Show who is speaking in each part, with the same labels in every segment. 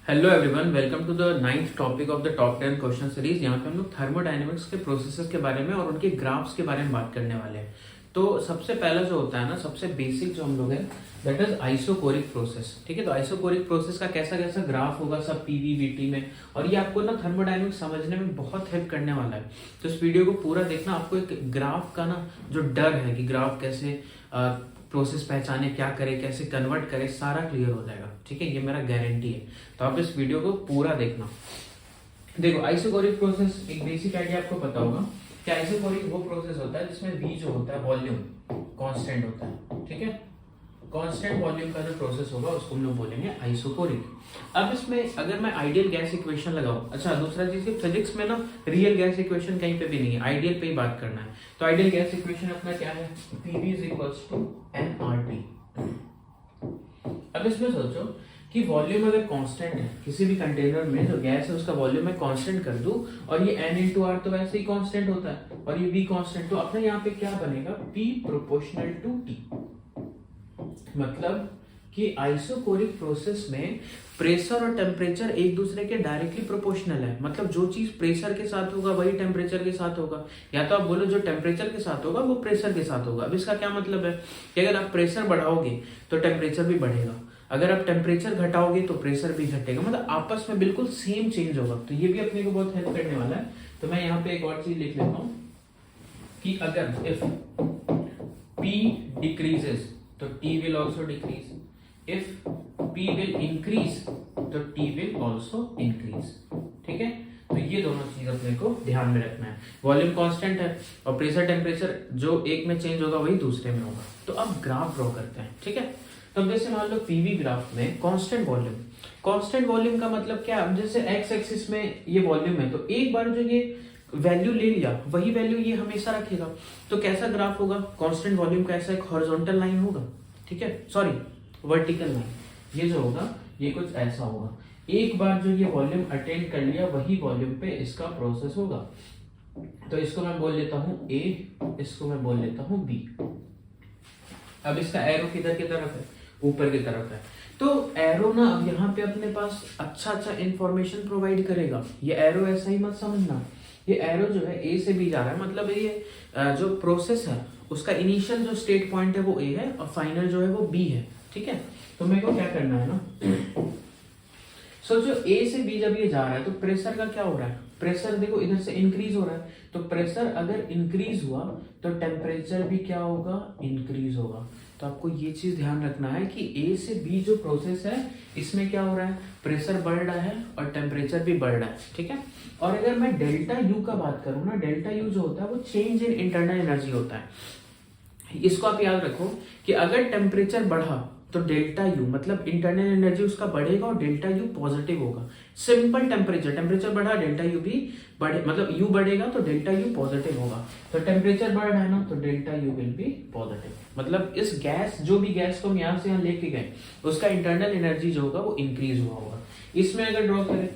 Speaker 1: Hello everyone, welcome to the ninth topic of the top 10 question series. यहाँ पे हम लोग थर्मोडायनेमिक्स के प्रोसेसेस के बारे में और उनके ग्राफ्स के बारे में बात करने वाले हैं। तो सबसे पहला जो होता है ना, सबसे बेसिक जो हम लोग है दैट इज आइसोकोरिक प्रोसेस। ठीक है, तो आइसोकोरिक प्रोसेस का कैसा कैसा ग्राफ होगा सब पीवी वीटी में, और ये आपको ना थर्मोडायनेमिक्स समझने में बहुत हेल्प करने वाला है। तो इस वीडियो को पूरा देखना। आपको एक ग्राफ का ना जो डर है कि ग्राफ कैसे प्रोसेस पहचाने, क्या करे, कैसे कन्वर्ट करे, सारा क्लियर हो जाएगा। ठीक है, ये मेरा गारंटी है। तो आप इस वीडियो को पूरा देखना। देखो, आइसोकोरिक प्रोसेस एक बेसिक आइडिया आपको पता होगा कि आइसोकोरिक वो प्रोसेस होता है जिसमें V जो होता है वॉल्यूम कांस्टेंट होता है। ठीक है, कांस्टेंट वॉल्यूम का जो प्रोसेस होगा उसको हम लोग बोलेंगे आइसोकोरिक। अब इसमें अगर मैं आइडियल गैस इक्वेशन लगाऊं, अच्छा दूसरा चीज फिजिक्स में ना रियल गैस इक्वेशन कहीं पे भी नहीं है, आइडियल पे ही बात करना है। तो आइडियल गैस इक्वेशन अपना क्या है, PV is equals to nRT। अब इसमें सोचो कि वॉल्यूम अगर कांस्टेंट है किसी भी कंटेनर में, जो गैस है उसका वॉल्यूम मैं कांस्टेंट कर दूं, और ये n इंटू आर तो वैसे ही कांस्टेंट होता है और ये V कांस्टेंट, तो अपने यहाँ पे क्या बनेगा, P प्रोपोर्शनल टू T। मतलब कि आइसोकोरिक प्रोसेस में प्रेशर और टेम्परेचर एक दूसरे के डायरेक्टली प्रोपोर्शनल है। मतलब जो चीज प्रेशर के साथ होगा वही टेम्परेचर के साथ होगा, या तो आप बोलो जो टेम्परेचर के साथ होगा वो प्रेशर के साथ होगा। अब इसका क्या मतलब है कि अगर आप प्रेशर बढ़ाओगे तो टेम्परेचर भी बढ़ेगा, अगर आप टेम्परेचर घटाओगे तो प्रेशर भी घटेगा। मतलब आपस में बिल्कुल सेम चेंज होगा। तो ये भी अपने को बहुत हेल्प करने वाला है। तो मैं यहाँ पे एक और चीज लिख लेता हूँ कि अगर इफ P डिक्रीजेस तो T will also decrease. If P will increase तो T will also increase. ठीक है, तो ये दोनों चीज अपने को ध्यान में रखना है। वॉल्यूम कांस्टेंट है और प्रेशर टेम्परेचर जो एक में चेंज होगा वही दूसरे में होगा। तो अब ग्राफ ड्रॉ करते हैं। ठीक है, तो अब जैसे मान लो पीवी ग्राफ में कांस्टेंट वॉल्यूम का मतलब क्या, अब जैसे एक्स एक्सिस में ये वॉल्यूम है तो एक बार जो ये वैल्यू ले लिया वही वैल्यू ये हमेशा रखेगा। तो कैसा ग्राफ होगा, कांस्टेंट वॉल्यूम का ऐसा एक हॉरिजॉन्टल लाइन होगा। ठीक है, सॉरी वर्टिकल लाइन। ये जो होगा ये कुछ ऐसा होगा। एक बार जो ये वॉल्यूम अटेंड कर लिया वही वॉल्यूम पे इसका प्रोसेस होगा। तो इसको मैं बोल लेता हूं A, इसको मैं बोल लेता हूं B। अब इसका एरो किधर की तरफ है, ऊपर की तरफ है। तो एरो ना अब यहाँ पे अपने पास अच्छा इंफॉर्मेशन प्रोवाइड करेगा। ये एरो ऐसा ही मत समझना, ये एरो जो है A से B जा रहा है, मतलब ये जो प्रोसेस है उसका इनिशियल जो स्टेट पॉइंट है वो A है और फाइनल जो है वो B है। ठीक है, तो मेरे को क्या करना है ना, सोचो A से B जब ये जा रहा है तो प्रेशर का क्या हो रहा है, प्रेशर देखो इधर से इंक्रीज हो रहा है। तो प्रेशर अगर इंक्रीज हुआ तो टेम्परेचर भी क्या होगा, इंक्रीज होगा। तो आपको ये चीज ध्यान रखना है कि A से B जो प्रोसेस है इसमें क्या हो रहा है, प्रेशर बढ़ रहा है और टेम्परेचर भी बढ़ रहा है। ठीक है, और अगर मैं डेल्टा यू का बात करूं ना, डेल्टा यू जो होता है वो चेंज इन इंटरनल एनर्जी होता है। इसको आप याद रखो कि अगर टेम्परेचर बढ़ा तो डेल्टा यू मतलब इंटरनल एनर्जी उसका बढ़ेगा और डेल्टा यू पॉजिटिव होगा। सिंपल टेम्परेचर बढ़ा डेल्टा यू भी बढ़े, मतलब यू बढ़ेगा तो डेल्टा यू पॉजिटिव होगा। तो टेम्परेचर बढ़ रहा है ना तो delta U will be positive. मतलब इस गैस, जो भी गैस को हम यहाँ से यहाँ लेके गए उसका इंटरनल एनर्जी जो होगा वो इंक्रीज हुआ होगा। इसमें अगर ड्रॉ करें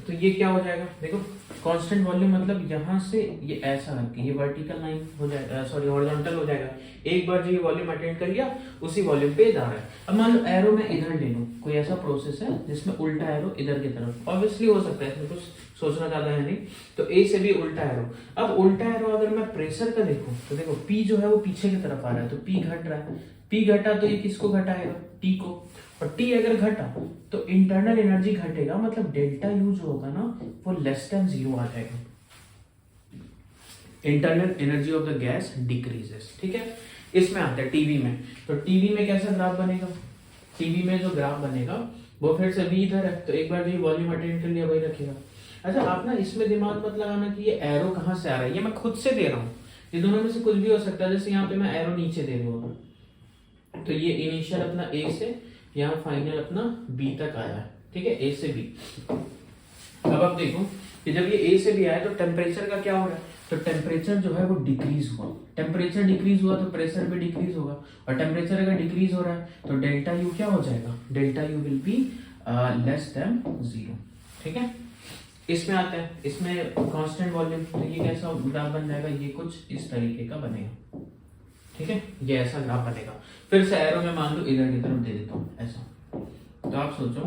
Speaker 1: तो ये क्या हो जाएगा, देखो कांस्टेंट वॉल्यूम मतलब यहाँ से ये ऐसा करके ये वर्टिकल लाइन हो जाएगा, सॉरी हॉरिजॉन्टल हो जाएगा। एक बार जो ये वॉल्यूम अटेंड कर लिया उसी वॉल्यूम पे जा रहा है। अब मान लो एरो में इधर ले लूं, कोई ऐसा प्रोसेस है जिसमें उल्टा एरो इधर की तरफ, ऑब्वियसली हो सकता है, इसमें कुछ सोचना ज्यादा है नहीं। तो A से भी उल्टा एरो। अब उल्टा एरो अगर मैं प्रेशर का देखूं तो देखो P जो है वो पीछे की तरफ आ रहा है तो P घट रहा है। P घटा तो ये किसको घटाएगा, T को, और T अगर घटा तो इंटरनल एनर्जी घटेगा, मतलब डेल्टा यू जो होगा ना वो लेस देन 0 आ जाएगा। Internal energy of the gas decreases. ठीक है, इसमें आता है टीवी में। तो टीवी में कैसा ग्राफ बनेगा, टीवी में जो ग्राफ बनेगा वो फिर से V इधर है तो एक बार जो वॉल्यूम अटेंड कर लिया वही रखेगा। अच्छा आप ना इसमें दिमाग मत लगाना कि ये एरो कहाँ से आ रहा है, ये मैं खुद से दे रहा हूँ। ये दोनों में से कुछ भी हो सकता है। जैसे यहाँ पे मैं एरो नीचे दे दूंगा तो ये इनिशियल अपना A से यहाँ फाइनल अपना B तक आया है। ठीक है, A से B। अब आप देखो कि जब ये A से B आया तो टेम्परेचर का क्या हो रहा है, तो टेम्परेचर जो है वो डिक्रीज हुआ। टेम्परेचर डिक्रीज हुआ तो प्रेशर भी डिक्रीज होगा, और टेम्परेचर अगर डिक्रीज हो रहा है तो डेल्टा यू क्या हो जाएगा, delta U will be less than 0। ठीक है, इसमें आता है, इसमें कांस्टेंट वॉल्यूम, तो ये कैसा ग्राफ बन जाएगा, ये कुछ इस तरीके का बनेगा। ठीक है, ये ऐसा ग्राफ बनेगा। फिर से एरो में मान लो इधर की तरफ दे देता हूँ ऐसा। तो आप सोचो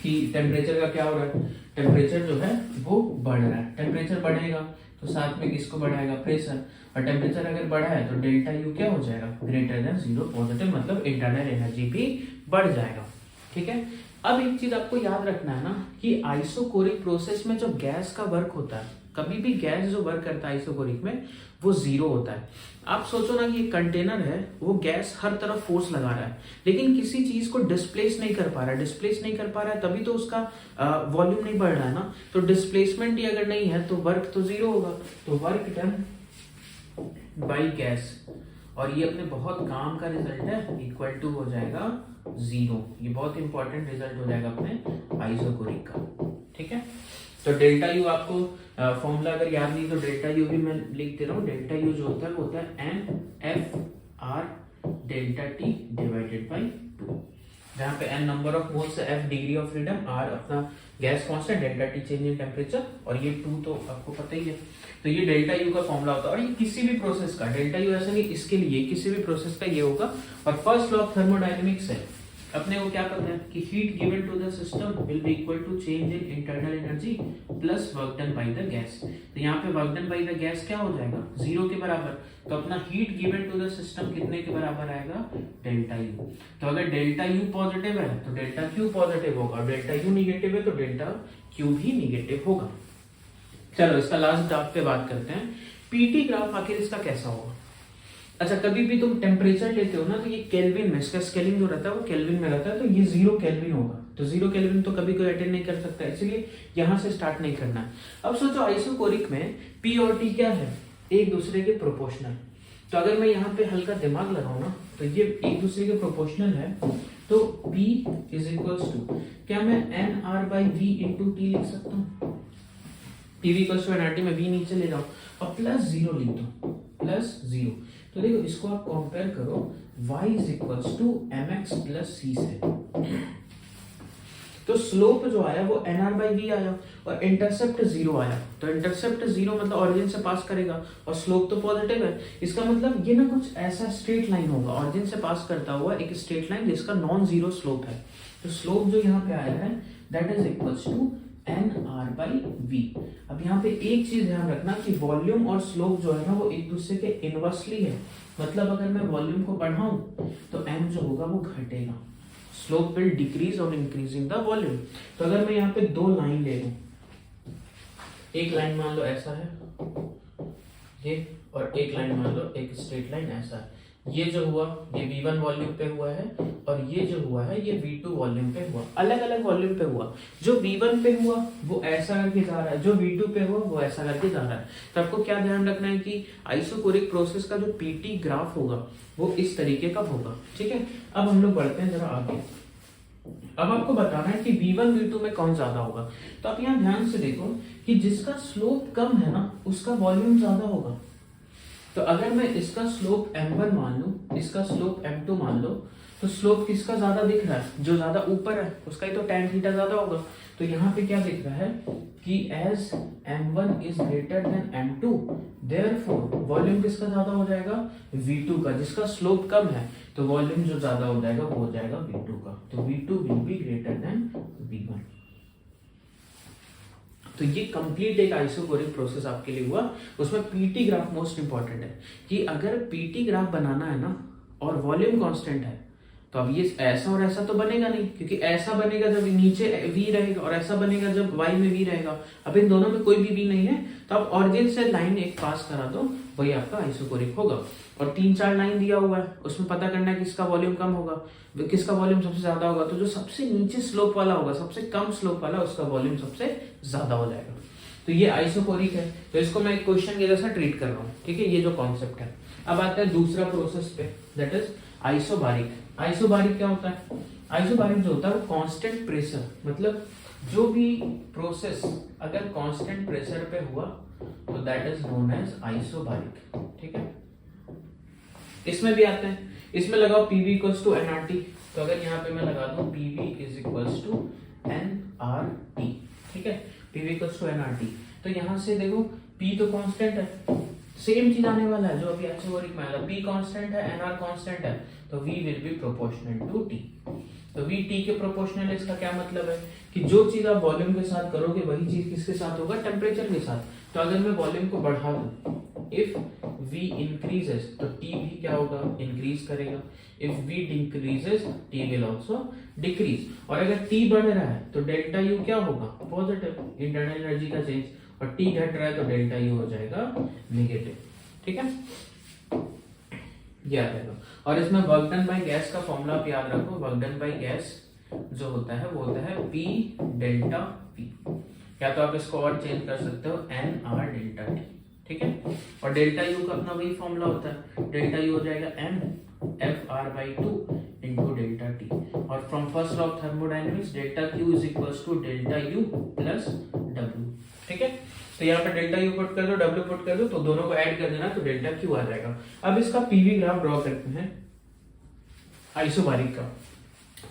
Speaker 1: कि टेम्परेचर का क्या हो रहा है, टेम्परेचर जो है वो बढ़ रहा है। टेम्परेचर बढ़ेगा तो साथ में किसको बढ़ाएगा, प्रेशर, और टेम्परेचर अगर बढ़ा है तो डेल्टा यू क्या हो जाएगा, ग्रेटर देन जीरो पॉजिटिव, मतलब इंटरनल एनर्जी भी बढ़ जाएगा। ठीक है। अब एक चीज आपको याद रखना है ना कि आइसोकोरिक प्रोसेस में जो गैस का वर्क होता है, कभी भी गैस जो वर्क करता है आइसोकोरिक में वो जीरो होता है। आप सोचो ना कि एक कंटेनर है, वो गैस हर तरफ फोर्स लगा रहा है लेकिन किसी चीज को डिस्प्लेस नहीं कर पा रहा है, डिस्प्लेस नहीं कर पा रहा है तभी तो उसका वॉल्यूम नहीं बढ़ रहा है ना। तो डिस्प्लेसमेंट ही अगर नहीं है तो वर्क तो जीरो होगा। तो वर्क डन बाई गैस, और ये अपने बहुत काम का रिजल्ट है, इक्वल टू हो जाएगा जीरो। ये बहुत इंपॉर्टेंट रिजल्ट हो जाएगा अपने आइसोकोरिक का। ठीक है। तो डेल्टा यू आपको फॉर्मूला अगर याद नहीं तो डेल्टा यू भी मैं लिख दे रहा हूँ। डेल्टा यू जो होता है वो होता है N F R delta T divided by 2, जहाँ पे N number of moles, F degree of freedom, R अपना gas constant, delta T change in temperature, और ये 2 तो आपको पता ही है। तो ये डेल्टा यू का फॉर्मूला होता है, और ये किसी भी प्रोसेस का डेल्टा यू, ऐसा नहीं इसके लिए, किसी भी प्रोसेस का ये होगा। और फर्स्ट लॉ ऑफ थर्मोडायनेमिक्स है, अपने को क्या पता है कि heat given to the system will be equal to change in internal energy plus work done by the gas. तो यहाँ पे work done by the gas क्या हो जाएगा, जीरो के बराबर। तो अपना heat given to the system कितने के बराबर आएगा, डेल्टा यू। तो अगर डेल्टा यू पॉजिटिव है तो डेल्टा क्यू पॉजिटिव होगा, और डेल्टा यू निगेटिव है तो डेल्टा क्यू भी निगेटिव होगा। चलो इसका लास्ट ग्राफ पे बात करते हैं। पीटी ग्राफ आखिर इसका कैसा होगा। अच्छा, कभी भी तुम टेम्परेचर लेते हो ना तो ये केल्विन में, इसका स्केलिंग जो रहता है वो केल्विन में रहता है, तो ये 0 केल्विन होगा। तो 0 केल्विन तो कभी कोई अटेंड नहीं कर सकता, इसलिए यहां से स्टार्ट नहीं करना है। अब सोचो आइसोकोरिक में P और T क्या है, एक दूसरे के प्रोपोर्शनल। तो अगर मैं यहाँ पे हल्का दिमाग लगाऊं ना तो ये एक दूसरे के प्रोपोर्शनल है, तो P इज इक्वल्स टू, क्या मैं NR/V इंटू टी लिख सकता हूँ। PV इक्वल्स टू NRT में V नीचे ले जाओ और प्लस 0 लिख दो, प्लस 0। तो देखो इसको आप कंपेयर करो y is equals to mx plus c से। तो स्लोप जो आया वो nr/v आया और इंटरसेप्ट 0 आया। तो इंटरसेप्ट 0 मतलब ऑरिजिन से पास करेगा और स्लोप तो पॉजिटिव है। इसका मतलब ये ना कुछ ऐसा स्ट्रेट लाइन होगा, ऑरिजिन से पास करता हुआ एक स्ट्रेट लाइन जिसका नॉन जीरो स्लोप है। तो स्लोप जो यहाँ पे आया है that is equals to nr/v। अब यहाँ पे एक चीज ध्यान रखना कि वॉल्यूम और स्लोप जो है ना वो एक दूसरे के इनवर्सली है। मतलब अगर मैं वॉल्यूम को बढ़ाऊं तो m जो होगा वो घटेगा, स्लोप विल डिक्रीज और इंक्रीजिंग द वॉल्यूम। तो अगर मैं यहाँ पे 2 लाइन ले लूं, एक लाइन मान लो ऐसा है ये, और एक लाइन मान लो एक स्ट्रेट लाइन ऐसा है। ये जो हुआ ये V1 वॉल्यूम पे हुआ है और ये जो हुआ है ये V2 वॉल्यूम पे हुआ, अलग अलग वॉल्यूम पे हुआ। जो V1 पे हुआ वो ऐसा करके जा रहा है, जो V2 पे हुआ वो ऐसा करके जा रहा है। तो आपको क्या ध्यान रखना है कि आइसोकोरिक प्रोसेस का जो पीटी ग्राफ होगा वो इस तरीके का होगा। ठीक है। अब हम लोग बढ़ते हैं जरा आगे। अब आपको बताना है कि V1 V2 में कौन ज्यादा होगा। तो आप यहाँ ध्यान से देखो कि जिसका स्लोप कम है ना उसका वॉल्यूम ज्यादा होगा। तो अगर मैं इसका स्लोप m1 मान लूं, इसका स्लोप m2 मान लो, तो स्लोप किसका ज्यादा दिख रहा है, जो ज्यादा ऊपर है उसका ही तो tan थीटा ज्यादा होगा। तो यहाँ पे क्या दिख रहा है कि as m1 is greater than m2 therefore volume किसका ज्यादा हो जाएगा, v2 का। जिसका स्लोप कम है तो वॉल्यूम जो ज्यादा हो जाएगा वो हो जाएगा v2 का। तो v2 will be greater than v1। तो ये कंप्लीट एक आइसोकोरिक प्रोसेस आपके लिए हुआ। उसमें पीटी ग्राफ मोस्ट इंपॉर्टेंट है कि अगर पीटी ग्राफ बनाना है ना और वॉल्यूम कांस्टेंट है तो अब ये ऐसा और ऐसा तो बनेगा नहीं, क्योंकि ऐसा बनेगा जब नीचे v रहेगा और ऐसा बनेगा जब y में v रहेगा। अब इन दोनों में कोई भी v नहीं है तो आप ऑरिजिन से लाइन एक पास करा दो, वही आपका आइसोकोरिक होगा। और 3-4 लाइन दिया हुआ है, उसमें पता करना है किसका वॉल्यूम कम होगा, किसका वॉल्यूम सबसे ज्यादा होगा। तो जो सबसे नीचे स्लोप वाला होगा, सबसे कम स्लोप वाला, उसका वॉल्यूम सबसे ज्यादा हो जाएगा। तो ये आइसोकोरिक है। तो इसको मैं एक क्वेश्चन के जैसा ट्रीट कर रहा हूँ। ठीक है, ये जो कॉन्सेप्ट है। अब आता है दूसरा प्रोसेस पे, दैट इज आइसोबारिक। आइसोबारिक क्या होता है, आइसोबारिक जो होता है वो कांस्टेंट प्रेशर, मतलब जो भी प्रोसेस अगर कांस्टेंट प्रेशर पे हुआ तो that is known as isobaric. ठीक है। इसमें भी आते हैं, इसमें लगाओ PV इक्वल्स टू nRT। तो अगर यहाँ पे मैं लगा दूं PV is equals to nRT, ठीक है, PV इक्वल्स टू nRT। तो यहाँ से देखो P तो कांस्टेंट है, सेम चीज आने वाला है जो अभी आइसोबारिक में आया। P कांस्टेंट है, nR कांस्टेंट है, तो V will be proportional to T। तो वी टी के प्रोपोर्शनल है। इसका क्या मतलब है कि जो चीज आप वॉल्यूम के साथ करोगे वही चीज किसके साथ होगा, टेम्परेचर के साथ। तो अगर मैं वॉल्यूम को बढ़ा दूं, इफ V इंक्रीजेस तो T भी क्या होगा, इंक्रीज करेगा। If V decreases T will also decrease. और अगर T बढ़ रहा है तो डेल्टा U क्या होगा, पॉजिटिव, इंटरनल एनर्जी का चेंज। और T घट रहा है तो डेल्टा U हो जाएगा नेगेटिव। ठीक है, याद रहेगा। और इसमें वर्क डन बाय गैस का फॉर्मूला आप याद रखो। वर्क डन बाय गैस जो होता है वो होता है P डेल्टा P, या तो आप इसको और चेंज कर सकते हो NR डेल्टा T। ठीक है, और डेल्टा U का अपना वही फॉर्मूला होता है, डेल्टा U हो जाएगा M FR/2 into delta T। और from first law of thermodynamics delta Q is equals to delta U plus W। ठीक है, तो यहाँ पे डेल्टा U पुट कर दो, W पुट कर दो, तो दोनों को ऐड कर देना तो डेल्टा Q आ जाएगा। अब इसका पीवी ग्राफ ड्रॉ करते हैं आइसोबारिक का।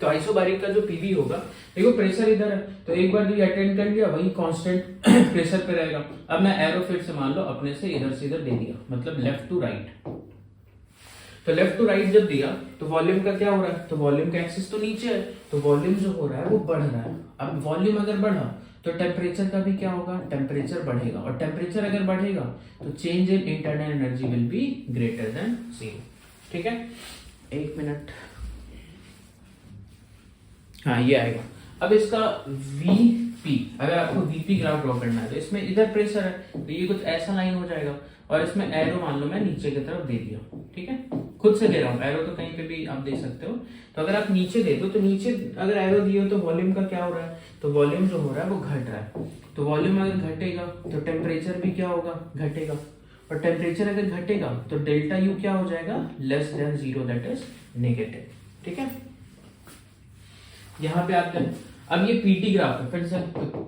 Speaker 1: तो आइसोबारिक का जो पीवी होगा, देखो प्रेशर इधर है तो एक बार जो अटेंड कर लिया वही कांस्टेंट प्रेशर पे रहेगा। अब मैं एरो फिर से मान लो अपने से इधर से इधर दे दिया, मतलब लेफ्ट टू राइट। तो लेफ्ट टू राइट जब दिया तो वॉल्यूम का क्या हो रहा है, तो वॉल्यूम का एक्सिस तो नीचे है, तो वॉल्यूम जो हो रहा है वो बढ़ रहा है। अब वॉल्यूम अगर बढ़ा तो टेम्परेचर का भी क्या होगा, टेम्परेचर बढ़ेगा। और टेम्परेचर अगर बढ़ेगा तो change in internal energy will be greater than 0। ठीक है, एक मिनट, हाँ ये आएगा। अब इसका Vp, अगर आपको Vp ग्राफ ड्रॉ करना है तो इसमें इधर प्रेशर है तो ये कुछ ऐसा लाइन हो जाएगा। और इसमें एरो मान लो मैं नीचे की तरफ दे दिया, ठीक है, खुद से दे रहा हूँ एरो, तो कहीं पे भी आप दे सकते हो। तो अगर आप नीचे दे दो तो नीचे अगर एरो दिए हो तो वॉल्यूम का क्या हो रहा है, तो वॉल्यूम जो हो रहा है वो घट रहा है। तो वॉल्यूम अगर घटेगा तो टेम्परेचर भी क्या होगा, घटेगा। और टेम्परेचर अगर घटेगा तो डेल्टा यू क्या हो जाएगा, less than 0, that is negative. ठीक है, यहाँ पे आते हैं। अब ये पीटी ग्राफ है, फिर से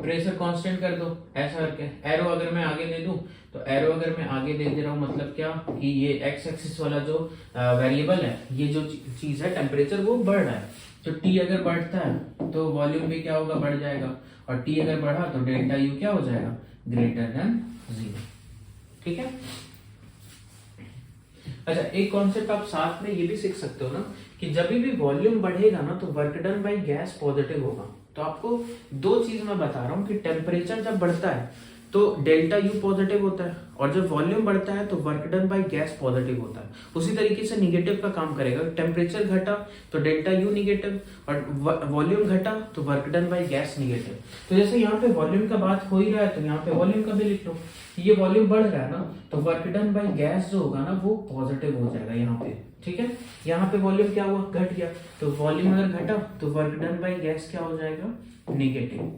Speaker 1: प्रेशर कांस्टेंट कर दो ऐसा करके। एरो अगर मैं आगे दे दूं तो एरो अगर मैं आगे दे रहा हूं मतलब क्या कि ये एक्स एक्सिस वाला जो वेरिएबल है, ये जो चीज है टेम्परेचर वो बढ़ रहा है। तो टी अगर बढ़ता है तो वॉल्यूम भी क्या होगा, बढ़ जाएगा। और टी अगर बढ़ा तो डेल्टा यू क्या हो जाएगा, ग्रेटर देन 0। ठीक है, अच्छा एक कॉन्सेप्ट आप साथ में ये भी सीख सकते हो ना कि जब भी वॉल्यूम बढ़ेगा ना तो work done by gas positive होगा। तो आपको दो चीज मैं बता रहा हूँ कि टेम्परेचर जब बढ़ता है तो डेल्टा यू पॉजिटिव होता है, और जब वॉल्यूम बढ़ता है तो work done by gas positive होता है। उसी तरीके से निगेटिव का काम करेगा, टेम्परेचर घटा तो डेल्टा यू निगेटिव, और वॉल्यूम घटा तो work done by gas negative. तो जैसे यहाँ पे वॉल्यूम का बात हो ही रहा है तो यहाँ पे वॉल्यूम का भी लिख लो। ये वॉल्यूम बढ़ रहा है ना तो वर्क डन बाय गैस जो होगा ना वो पॉजिटिव हो जाएगा यहाँ पे। ठीक है, यहाँ पे वॉल्यूम क्या हुआ, घट गया, तो वॉल्यूम अगर घटा तो वर्क डन बाय गैस क्या हो जाएगा, नेगेटिव।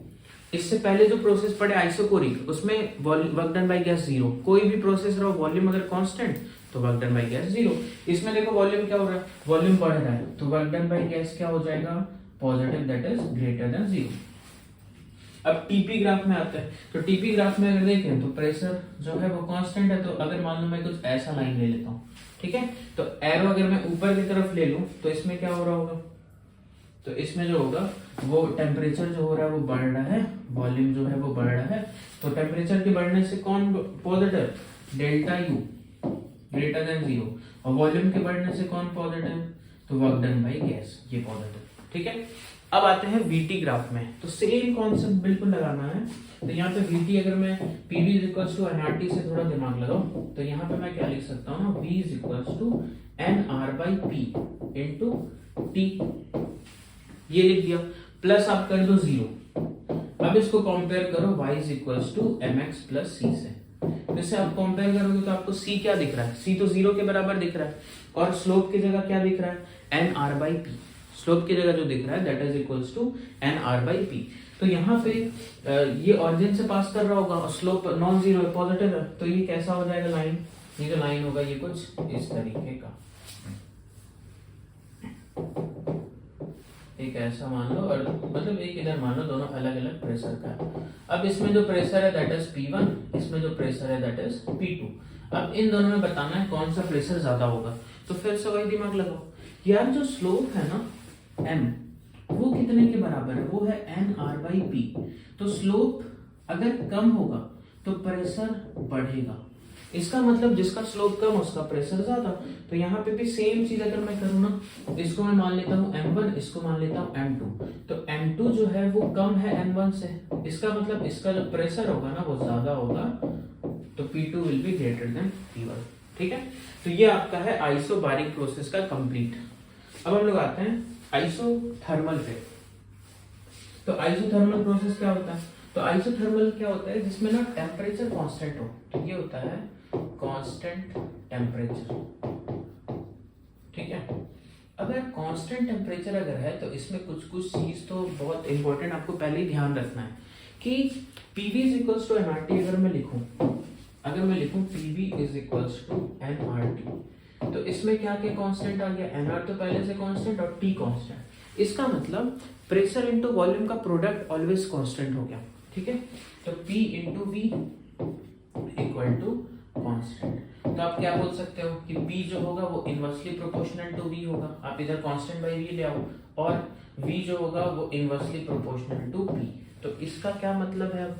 Speaker 1: इससे पहले जो प्रोसेस पढ़े आइसोकोरिक, उसमें वर्क डन बाय गैस 0। कोई भी प्रोसेस रहो वॉल्यूम अगर कांस्टेंट तो वर्क डन बाय गैस 0। इसमें देखो वॉल्यूम क्या हो रहा है, वॉल्यूम बढ़ रहा है तो वर्क डन बाय गैस क्या हो जाएगा, positive, that is greater then 0। अब टीपी ग्राफ में आता है, तो टीपी ग्राफ में अगर देखें तो प्रेशर जो है वो कांस्टेंट है। तो अगर मान लो मैं कुछ ऐसा लाइन ले लेता हूँ, ठीक है, तो एरो अगर मैं ऊपर की तरफ ले लूं तो इसमें क्या हो रहा होगा, तो इसमें जो होगा वो टेम्परेचर जो हो रहा है वो बढ़ रहा है, वॉल्यूम जो है वो बढ़ रहा है। तो टेम्परेचर के बढ़ने से कौन positive, delta U greater than 0, और वॉल्यूम के बढ़ने से कौन पॉजिटिव, तो वर्क डन बाय गैस, ये पॉजिटिव। ठीक है, अब आते हैं वीटी ग्राफ में। तो सेम कॉन्सेप्ट बिल्कुल लगाना है। तो यहाँ पे वीटी अगर मैं PV is equals to NRT से थोड़ा दिमाग लगाऊं तो यहाँ पे मैं क्या लिख सकता हूँ ना, V is equals to NR by P into T, ये लिख दिया, प्लस आप कर दो 0। अब इसको कंपेयर करो y is equals to M X plus C से। जैसे आप कंपेयर करोगे तो आपको c क्या दिख रहा है, c तो 0 के बराबर दिख रहा है, और स्लोप की जगह क्या दिख रहा है, N R by P. Slope की जगह जो दिख रहा है that is equals to N R by P. तो यहाँ पे ये ऑरिजिन से पास कर रहा होगा और स्लोप नॉन जीरो है, पॉजिटिव है, तो ये कैसा हो जाएगा लाइन, ये जो लाइन होगा ये कुछ इस तरीके का, एक ऐसा मान लो, और मतलब एक इधर मान लो, दोनों अलग अलग प्रेशर का है। अब इसमें जो प्रेशर है दैट इज P1, इसमें जो प्रेशर है दैट इज P2। अब इन दोनों में बताना है कौन सा प्रेशर ज्यादा होगा। तो फिर से वही दिमाग लगाओ, यार जो स्लोप है ना m, वो कितने के बराबर है, वो है एन आर बाई पी। तो स्लोप अगर कम होगा तो प्रेशर बढ़ेगा, इसका मतलब जिसका स्लोप कम उसका प्रेशर ज्यादा। तो यहाँ पे भी सेम चीज अगर मैं करूँ ना, इसको मैं मान लेता हूँ m1, इसको मान लेता हूँ m2, तो m2 जो है वो कम है m1 से, इसका मतलब इसका जो प्रेशर होगा ना वो ज्यादा होगा, तो P2 will be greater than P1। ठीक है, तो ये आपका है आइसोबारिक प्रोसेस का कंप्लीट। अब हम लोग आते हैं आइसोथर्मल पे। तो आइसोथर्मल प्रोसेस क्या होता है? तो आइसोथर्मल क्या होता है? जिसमें ना टेम्परेचर कांस्टेंट हो, तो ये होता है कांस्टेंट टेम्परेचर। ठीक है, अगर कांस्टेंट टेम्परेचर अगर है तो इसमें कुछ कुछ चीज तो बहुत इंपॉर्टेंट आपको पहले ही ध्यान रखना है कि PV is equals to nRT। अगर मैं लिखूं PV is equals to nRT, तो इसमें क्या क्या कांस्टेंट आ गया? nR तो पहले से कांस्टेंट और T कांस्टेंट। इसका मतलब प्रेशर इनटू वॉल्यूम का प्रोडक्ट ऑलवेज कांस्टेंट हो गया। ठीक है, तो P into V equal to constant. तो आप क्या बोल सकते हो कि P जो होगा वो इनवर्सली प्रोपोर्शनल टू V होगा। आप इधर कांस्टेंट बाय V ले आओ, और V जो होगा वो इनवर्सली प्रोपोर्शनल टू P। तो इसका क्या मतलब है? अब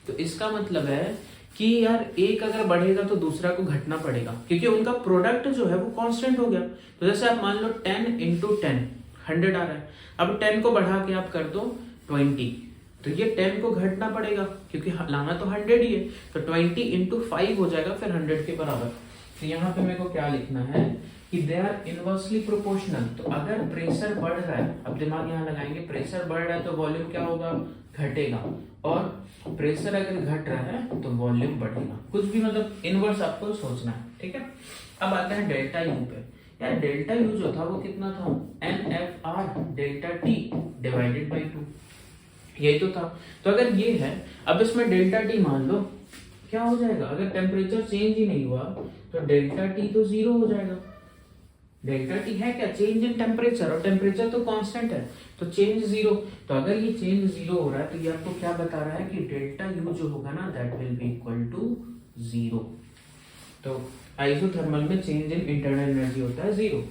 Speaker 1: तो इसका मतलब है कि यार एक अगर बढ़ेगा तो दूसरा को घटना पड़ेगा, क्योंकि उनका प्रोडक्ट जो है वो कांस्टेंट हो गया। तो जैसे आप मान लो 10 इंटू 10 100 आ रहा है, अब 10 को बढ़ा के आप कर दो 20, तो ये 10 को घटना पड़ेगा क्योंकि लाना तो 100 ही है, तो 20 इंटू 5 हो जाएगा फिर 100 के बराबर। तो यहाँ पे मेरे को क्या लिखना है कि दे आर इनवर्सली प्रोपोर्शनल। तो अगर प्रेशर बढ़ रहा है, अब दिमाग यहाँ लगाएंगे, प्रेशर बढ़ रहा है तो वॉल्यूम क्या होगा? घटेगा, और प्रेशर अगर घट रहा है तो वॉल्यूम बढ़ेगा। कुछ भी मतलब इनवर्स आपको सोचना है। ठीक है, अब आते हैं डेल्टा यू पे। यार डेल्टा यू जो था वो कितना था? NFR delta T divided by 2, यही तो था। तो अगर ये है, अब इसमें डेल्टा T मान लो क्या हो जाएगा? अगर टेम्परेचर चेंज ही नहीं हुआ तो डेल्टा T तो 0 हो जाएगा। डेल्टा T है क्या? चेंज इन टेम्परेचर, और टेम्परेचर तो कांस्टेंट है, तो चेंज 0। तो अगर ये चेंज 0 हो रहा है तो ये आपको क्या बता रहा है कि डेल्टा यू जो होगा ना that will be equal to 0। तो आइसोथर्मल में चेंज इन इंटरनल एनर्जी होता है 0।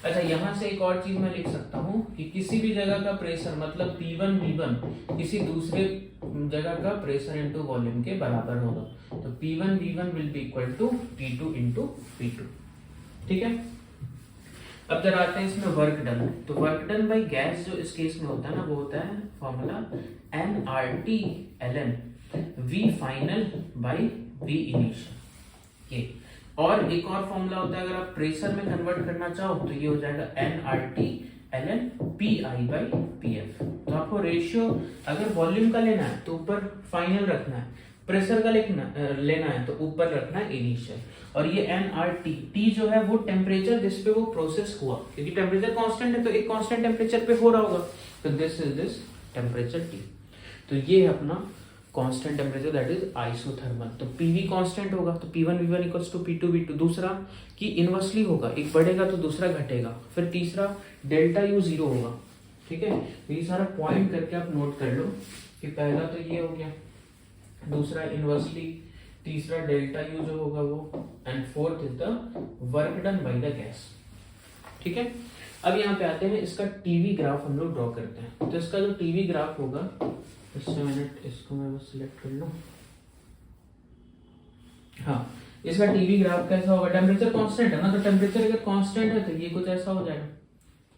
Speaker 1: अच्छा, यहां से एक और चीज मैं लिख सकता हूं कि किसी भी जगह का प्रेशर मतलब P1 V1 किसी दूसरे जगह का प्रेशर इनटू वॉल्यूम के बराबर होगा। तो P1 V1 will be equal to P2 into P2। ठीक है, अब जरा आते हैं इसमें वर्क डन। तो वर्क डन बाई गैस जो इस केस में होता है ना वो होता है formula nRT ln V final by V initial. ये और एक और फॉर्मूला होता है, अगर आप प्रेशर में कन्वर्ट करना चाहो तो ये हो जाएगा nRT ln PI by PF। तो आपको रेशियो अगर वॉल्यूम का लेना है तो ऊपर फाइनल रखना है, प्रेशर का लेना है तो ऊपर रखना है इनिशियल। और ये nRT T जो है वो टेम्परेचर जिस पे वो प्रोसेस हुआ, क्योंकि टेम्परेचर कांस्टेंट है तो एक कांस्टेंट टेम्परेचर पे हो रहा होगा, तो this is this temperature T। तो ये है अपना constant temperature that is isothermal. तो PV कांस्टेंट होगा तो P1 V1 equals to P2 V2। दूसरा कि इनवर्सली होगा, एक बढ़ेगा तो दूसरा घटेगा। फिर तीसरा डेल्टा U 0 होगा। ठीक है, ये सारा पॉइंट करके आप नोट कर लो कि पहला तो ये हो गया, दूसरा इनवर्सली, तीसरा डेल्टा यू जो होगा वो, and fourth is the work done by the gas. ठीक है, अब यहाँ पे आते हैं, इसका टीवी ग्राफ हम लोग ड्रॉ करते हैं। तो इसका जो टीवी ग्राफ होगा, इससे मिनट इसको मैं बस सिलेक्ट कर लूं। हाँ, इसका टीवी ग्राफ कैसा होगा? टेम्परेचर कांस्टेंट है ना, तो टेम्परेचर अगर कांस्टेंट है तो ये कुछ ऐसा हो जाएगा।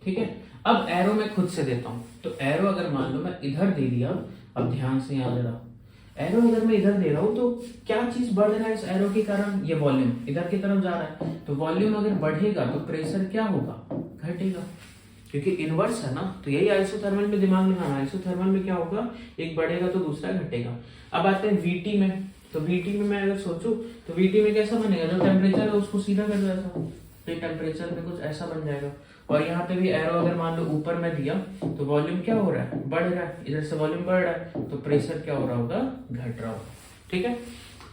Speaker 1: ठीक है, अब एरो मैं खुद से देता हूं। तो एरो अगर मान लो मैं इधर दे दिया, अब ध्यान से यहाँ जरा, एरो अगर मैं इधर दे रहा हूं तो क्या चीज बढ़ रहा है इस एरो के कारण? ये वॉल्यूम इधर की तरफ जा रहा है। तो वॉल्यूम अगर बढ़ेगा तो प्रेशर क्या होगा? घटेगा, क्योंकि इनवर्स है ना। तो यही आइसोथर्मल में दिमाग लगाना। आइसोथर्मल में क्या होगा? एक बढ़ेगा तो दूसरा घटेगा। अब आते हैं VT में। तो VT में मैं अगर सोचूं तो VT में कैसा बनेगा? जो टेम्परेचर है उसको सीधा कर दो ऐसा, तो टेम्परेचर में कुछ ऐसा बन जाएगा। और यहाँ पे भी एरो अगर मान लो ऊपर में दिया तो वॉल्यूम क्या हो रहा है? बढ़ रहा है। इधर से वॉल्यूम बढ़ रहा है तो प्रेशर क्या हो रहा होगा? घट रहा होगा। ठीक है,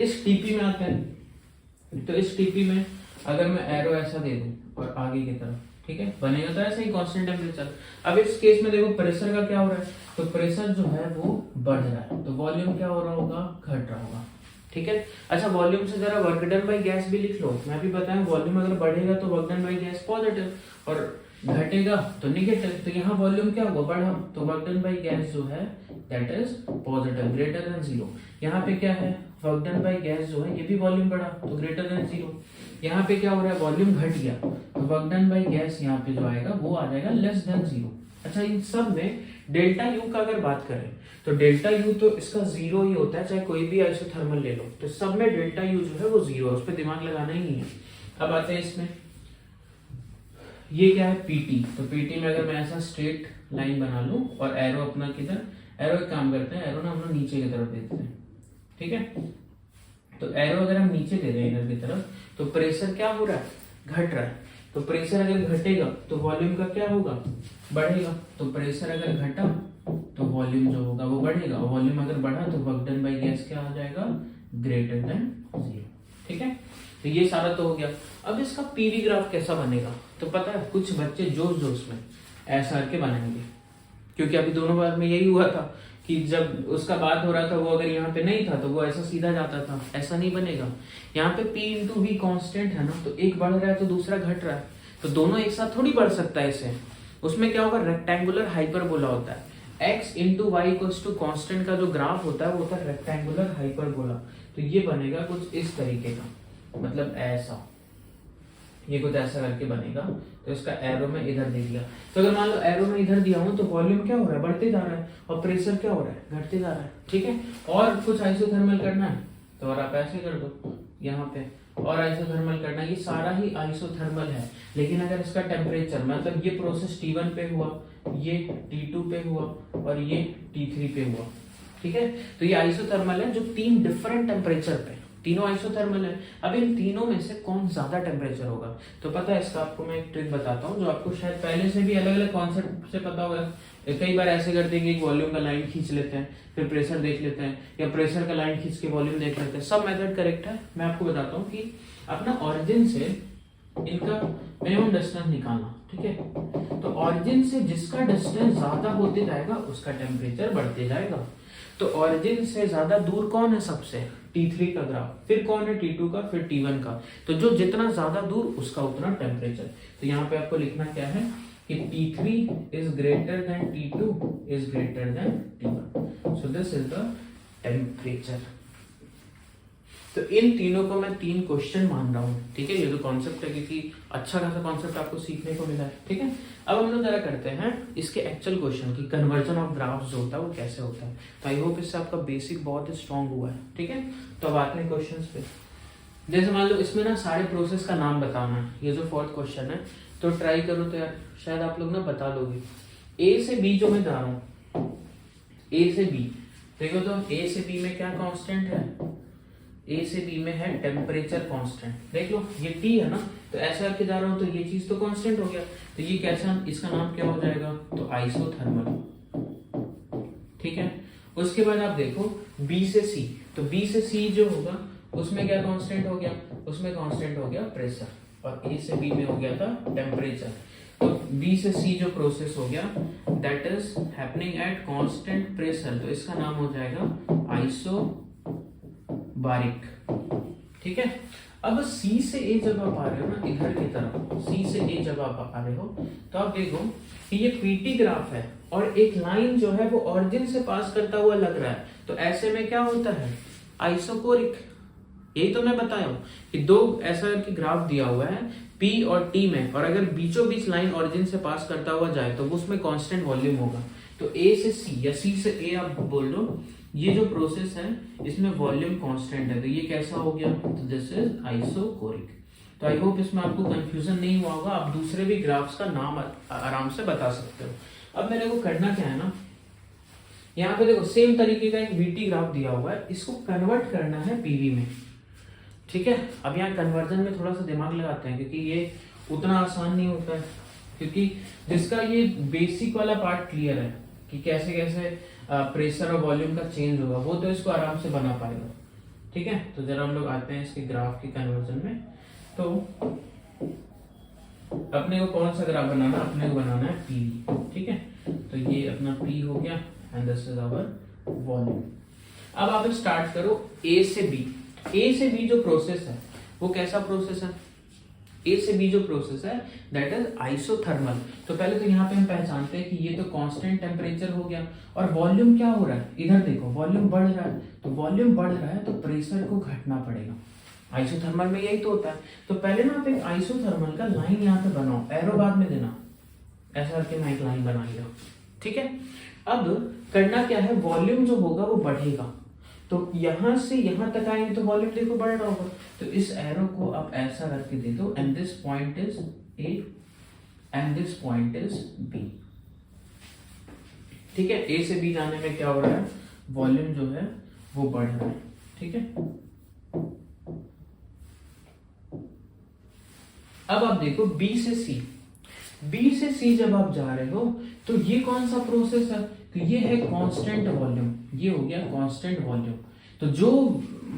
Speaker 1: इस टीपी में आते हैं। तो इस टीपी में अगर मैं एरो ऐसा दे दूं और आगे की तरफ, ठीक है, बनेगा तो ऐसे ही कांस्टेंट टेम्परेचर। अब इस केस में देखो प्रेशर का क्या हो रहा है? तो प्रेशर जो है वो बढ़ रहा है, तो वॉल्यूम क्या हो रहा होगा? घट रहा होगा। ठीक है, अच्छा वॉल्यूम से जरा वर्क डन बाय गैस भी लिख लो। मैं भी बताऊं, वॉल्यूम अगर बढ़ेगा तो work done by gas positive, और घटेगा तो निगेटिव। तो यहाँ वॉल्यूम क्या होगा? बढ़ा, तो वर्क डन बाय गैस जो है that is positive, greater than 0। यहाँ पे क्या है? वर्क डन बाय गैस जो है ये भी वॉल्यूम बढ़ा तो ग्रेटर देन 0। यहाँ पे क्या हो रहा है, वॉल्यूम घट गया तो वर्क डन बाय गैस यहाँ पे जो आएगा वो आ जाएगा लेस देन 0। अच्छा, इन सब में डेल्टा यू का अगर बात करें तो डेल्टा यू तो इसका 0 ही होता है, चाहे कोई भी आइसोथर्मल ले लो, तो सब में डेल्टा यू जो है वो 0 है, उस पर दिमाग लगाना ही नहीं है। अब आते हैं इसमें, ये क्या है पीटी, तो पीटी में अगर मैं ऐसा स्ट्रेट लाइन बना लूं और एरो अपना किधर, एरो एक काम करते हैं, एरो ना हम लोग नीचे की तरफ देते हैं, ठीक है। तो एरो अगर हम नीचे दे रहे हैं इधर की तरफ तो प्रेशर क्या हो रहा है, घट रहा है। तो प्रेशर अगर घटेगा तो वॉल्यूम का क्या होगा, बढ़ेगा। तो प्रेशर अगर घटा तो वॉल्यूम जो होगा वो बढ़ेगा, वॉल्यूम अगर बढ़ा तो वर्क डन बाय गैस क्या आ जाएगा, ग्रेटर देन 0, ठीक है। तो ये सारा तो हो गया। अब इसका पीवी ग्राफ कैसा बनेगा, तो पता है कुछ बच्चे जोश जोश में ऐसा करके बनाएंगे, क्योंकि अभी दोनों बार में यही हुआ था कि जब उसका बात हो रहा था वो अगर यहाँ पे नहीं था तो वो ऐसा सीधा जाता था, ऐसा नहीं बनेगा। यहाँ पे P इंटू वी कॉन्स्टेंट है ना, तो एक बढ़ रहा है तो दूसरा घट रहा है, तो दोनों एक साथ थोड़ी बढ़ सकता है इससे। उसमें क्या होगा, रेक्टेंगुलर हाइपरबोला होता है। x into Y equals to constant का जो ग्राफ होता है वो होता है रेक्टेंगुलर हाइपरबोला। तो ये बनेगा कुछ इस तरीके का, मतलब ऐसा, ये कुछ ऐसा करके बनेगा। तो इसका एरो में इधर दे दिया, तो अगर मान लो एरो में इधर दिया हूं तो वॉल्यूम क्या हो रहा है, बढ़ते जा रहा है, और प्रेशर क्या हो रहा है, घटते जा रहा है, ठीक है। और कुछ आइसोथर्मल करना है तो और आप ऐसे कर दो यहाँ पे, और आइसोथर्मल करना, ये सारा ही आइसोथर्मल है। लेकिन अगर इसका टेम्परेचर, मतलब ये प्रोसेस T1 पे हुआ, ये T2 पे हुआ और ये T3 पे हुआ, ठीक है। तो ये आइसोथर्मल है जो 3 डिफरेंट टेम्परेचर पे, तीनों आइसोथर्मल है। अब इन तीनों में से कौन ज्यादा टेम्परेचर होगा, तो पता है इसका आपको मैं एक ट्रिक बताता हूँ जो आपको शायद पहले से भी अलग अलग कॉन्सेप्ट से पता होगा। कई बार ऐसे करते हैं कि वॉल्यूम का लाइन खींच लेते हैं, फिर प्रेशर देख लेते हैं, या प्रेशर का लाइन खींच के वॉल्यूम देख लेते हैं। सब मेथड करेक्ट है। मैं आपको बताता हूँ कि अपना ऑरिजिन से इनका मिनिमम डिस्टेंस निकालना, ठीक है। तो ऑरिजिन से जिसका डिस्टेंस ज्यादा होते जाएगा उसका टेम्परेचर बढ़ते जाएगा। तो ऑरिजिन से ज्यादा दूर कौन है सबसे, T3 का ग्राफ, फिर कौन है T2 का, फिर T1 का। तो जो जितना ज्यादा दूर उसका उतना टेम्परेचर। तो यहाँ पे आपको लिखना क्या है कि T3 is greater then T2 is greater then T1, so this is the temperature. तो इन तीनों को मैं 3 क्वेश्चन मान रहा हूँ, ठीक है। ये जो कॉन्सेप्ट है, क्योंकि अच्छा खासा कॉन्सेप्ट आपको सीखने को मिला है, ठीक है। अब हम लोग जरा करते हैं इसके एक्चुअल क्वेश्चन की, कन्वर्जन ऑफ ग्राफ्स जो होता है वो कैसे होता है। तो आई होप इससे आपका बेसिक बहुत ही स्ट्रांग हुआ है, ठीक है। तो अब आते हैं क्वेश्चन पे। जैसे मान लो इसमें ना सारे प्रोसेस का नाम बताना है, ये जो 4th क्वेश्चन है, तो ट्राई करो तो यार शायद आप लोग ना बता लोगे। A से B जो मैं जा रहा हूँ, A से B देखो, तो A से B में क्या कॉन्स्टेंट है, A से B में है टेम्परेचर कांस्टेंट। देख लो ये T है ना, तो ऐसा करके जा रहा हूं तो ये चीज तो कांस्टेंट हो गया। तो ये कैसा, इसका नाम क्या हो जाएगा, तो आइसोथर्मल, ठीक है। उसके बाद आप देखो B से C, तो B से C जो होगा उसमें क्या कांस्टेंट हो गया, उसमें कांस्टेंट हो गया प्रेशर, और A से B में हो गया था टेम्परेचर। तो B से C जो प्रोसेस हो गया that is happening at constant pressure, तो इसका नाम हो जाएगा आइसो बारिक, ठीक है। अब C से A जब आप आ रहे हो ना इधर की तरफ, C से A जब आप आ रहे हो तो आप देखो कि ये PT ग्राफ है और एक लाइन जो है वो ऑरिजिन से पास करता हुआ लग रहा है। तो ऐसे में क्या होता है, आइसोकोरिक। यही तो मैं बताया हूं कि 2 ऐसा करके ग्राफ दिया हुआ है P और T में, और अगर बीचों बीच लाइन ऑरिजिन से पास करता हुआ जाए तो उसमें कांस्टेंट वॉल्यूम होगा। तो A से C या C से A आप बोल लो, ये जो प्रोसेस है इसमें वॉल्यूम कांस्टेंट है, तो ये कैसा हो गया, तो दिस इज आइसोकोरिक। तो आई होप इसमें आपको कंफ्यूजन नहीं हुआ होगा, आप दूसरे भी ग्राफ्स का नाम आराम से बता सकते हो। अब मेरे को करना क्या है ना, यहाँ पे देखो सेम तरीके का एक VT ग्राफ दिया हुआ है, इसको कन्वर्ट करना है PV में, ठीक है। अब यहाँ कन्वर्जन में थोड़ा सा दिमाग लगाते हैं, क्योंकि ये उतना आसान नहीं होता है, क्योंकि जिसका ये बेसिक वाला पार्ट क्लियर है कि कैसे कैसे प्रेशर और वॉल्यूम का चेंज होगा, वो तो इसको आराम से बना पाएगा, ठीक है। तो जरा हम लोग आते हैं इसके ग्राफ की कन्वर्जन में। तो अपने को कौन सा ग्राफ बनाना, अपने को बनाना है PV, ठीक है। तो ये अपना P हो गया and this is our volume. अब आप स्टार्ट करो A से B। A से B जो प्रोसेस है वो कैसा प्रोसेस है, ए से बी जो प्रोसेस है दैट इज आइसोथर्मल। तो पहले तो यहाँ पे हम पहचानते हैं कि ये तो कांस्टेंट टेम्परेचर हो गया और वॉल्यूम क्या हो रहा है, इधर देखो वॉल्यूम बढ़ रहा है, तो वॉल्यूम बढ़ रहा है तो प्रेशर को घटना पड़ेगा। आइसोथर्मल में यही तो होता है। तो पहले ना आप एक आइसोथर्मल का लाइन यहाँ पे बनाओ, एरो बाद में देना, ऐसा करके मैं एक लाइन बना लिया, ठीक है। अब करना क्या है, वॉल्यूम जो होगा वो बढ़ेगा, तो यहां से यहां तक आएंगे तो वॉल्यूम देखो बढ़ रहा होगा। तो इस एरो को आप ऐसा रख के दे दो, and this point is A and this point is B, ठीक है। ए से बी जाने में क्या हो रहा है, वॉल्यूम जो है वो बढ़ रहा है, ठीक है। अब आप देखो बी से सी, बी से सी जब आप जा रहे हो तो ये कौन सा प्रोसेस है, तो ये है कांस्टेंट वॉल्यूम, ये हो गया कांस्टेंट वॉल्यूम। तो जो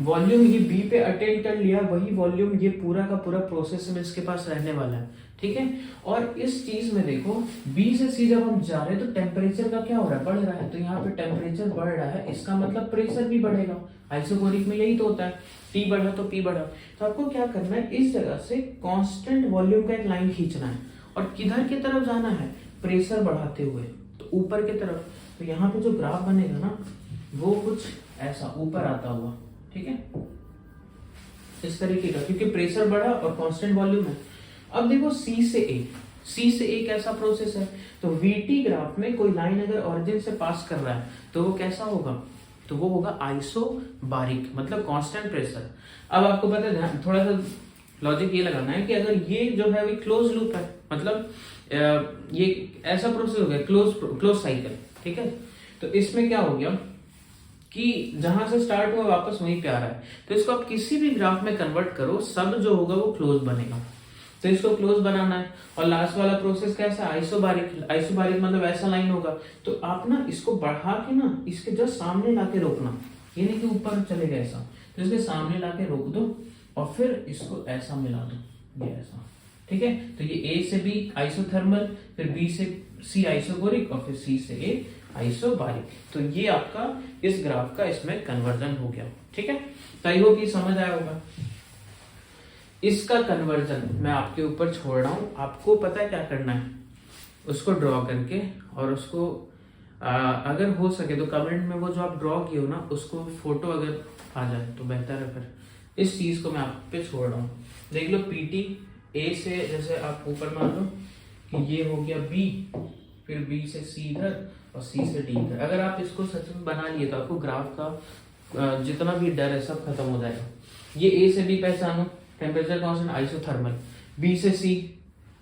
Speaker 1: वॉल्यूम ये बी पे अटेंड कर लिया वही वॉल्यूम ये पूरा का पूरा प्रोसेस में इसके पास रहने वाला है, ठीक है। और इस चीज में देखो बी से सी जब हम जा रहे हैं तो टेम्परेचर का क्या हो रहा है, बढ़ रहा है। तो यहाँ पे टेम्परेचर बढ़ रहा है, इसका मतलब प्रेशर भी बढ़ेगा। आइसोकोरिक में यही तो होता है, टी बढ़ा तो पी बढ़ा। तो आपको क्या करना है, इस जगह से कांस्टेंट वॉल्यूम का एक लाइन खींचना है और किधर की तरफ जाना है, प्रेशर बढ़ाते हुए, तो ऊपर की तरफ। तो यहाँ पे जो ग्राफ बनेगा ना वो कुछ ऐसा ऊपर आता हुआ, ठीक है, इस तरीके का, क्योंकि प्रेशर बढ़ा और कांस्टेंट वॉल्यूम है। अब देखो सी से ए, सी से ए कैसा प्रोसेस है, तो वीटी ग्राफ में कोई लाइन अगर ओरिजिन से पास कर रहा है तो वो कैसा होगा, तो वो होगा आइसोबारिक, मतलब कांस्टेंट प्रेशर। अब आपको पता है, थोड़ा सा लॉजिक ये लगाना है कि अगर ये जो है वो क्लोज लूप है, मतलब ये ऐसा प्रोसेस हो गया क्लोज साइकिल, ठीक है। तो इसमें क्या हो गया कि जहां से स्टार्ट हुआ वापस वहीं पे आ रहा है। तो इसको आप किसी भी ग्राफ में कन्वर्ट करो, सब जो होगा वो क्लोज बनेगा। तो इसको क्लोज बनाना है और लास्ट वाला प्रोसेस कैसा, आइसोबारिक। आइसोबारिक मतलब ऐसा लाइन होगा। तो आप ना इसको बढ़ा के ना इसके जस्ट सामने लाके रोकना, ये नहीं कि ऊपर चले गए ऐसा, तो इसके सामने लाके रोक दो और फिर इसको ऐसा मिला दो, ये ऐसा, ठीक है। तो ये ए से बी आइसोथर्मल, फिर बी से सी आइसोकोरिक और फिर सी से ए आइसोबारिक। तो ये आपका इस ग्राफ का इसमें कन्वर्जन हो गया, ठीक है। तो आई होप ये समझ आया होगा। इसका कन्वर्जन मैं आपके ऊपर छोड़ रहा हूं, आपको पता है क्या करना है, उसको ड्रॉ करके और उसको अगर हो सके तो कमेंट में वो जो आप ड्रॉ किए हो ना उसको फोटो अगर आ जाए तो बेहतर है। फिर इस चीज को मैं आप पे छोड़ रहा हूँ, देख लो पीटी ए से, जैसे आप ऊपर मान लो कि ये हो गया बी, फिर बी से सी इधर और सी से डी इधर। अगर आप इसको सच में बना लिए तो आपको ग्राफ का जितना भी डर है सब खत्म हो जाएगा। ये ए से बी पहचानो, टेम्परेचर कांस्टेंट आइसोथर्मल, बी से सी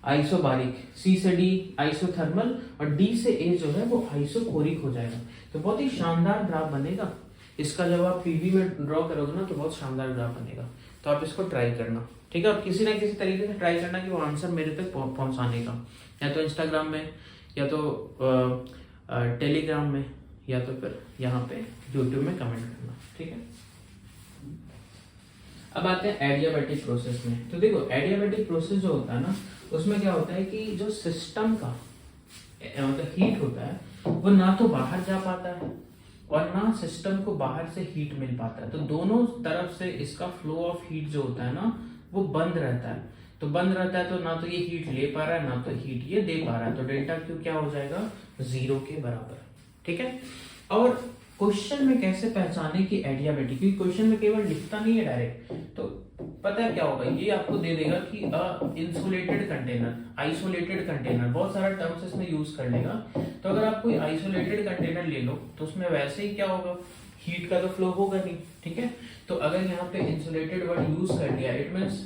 Speaker 1: आइसोबारिक, सी से डी आइसोथर्मल और डी से ए जो है वो आइसोकोरिक हो जाएगा। तो बहुत ही शानदार ग्राफ बनेगा इसका, जब आप पीवी में ड्रॉ करोगे ना तो बहुत शानदार ग्राफ बनेगा। तो आप इसको ट्राई करना, ठीक है। और किसी ना किसी तरीके से ट्राई करना कि वो आंसर मेरे तक पहुंचाने का, या तो इंस्टाग्राम में, या तो टेलीग्राम में, या तो फिर यहाँ पे यूट्यूब में कमेंट करना, ठीक है। अब आते हैं एडियाबैटिक प्रोसेस में। तो देखो एडियाबैटिक प्रोसेस जो होता है ना उसमें क्या होता है कि जो सिस्टम का मतलब हीट होता है वो ना तो बाहर जा पाता है और ना सिस्टम को बाहर से हीट मिल पाता है। तो दोनों तरफ से इसका फ्लो ऑफ हीट जो होता है ना वो बंद रहता है। तो बंद रहता है तो ना तो ये हीट ले पा रहा है ना तो हीट ये दे पा रहा है। तो डेल्टा क्यू क्या हो जाएगा, 0 के बराबर, ठीक है। और क्वेश्चन में कैसे पहचाने कि एडियाबैटिक, क्योंकि क्वेश्चन में केवल लिखता नहीं है डायरेक्ट, तो पता है क्या होगा, ये आपको दे देगा कि इंसुलेटेड कंटेनर, आइसोलेटेड कंटेनर, बहुत सारा टर्म्स इसमें यूज कर लेगा। तो अगर आप कोई आइसोलेटेड कंटेनर ले लो तो उसमें वैसे ही क्या होगा, हीट का तो फ्लो होगा नहीं, ठीक है। तो अगर यहाँ पे इंसुलेटेड वर्ड यूज कर दिया इट मीन्स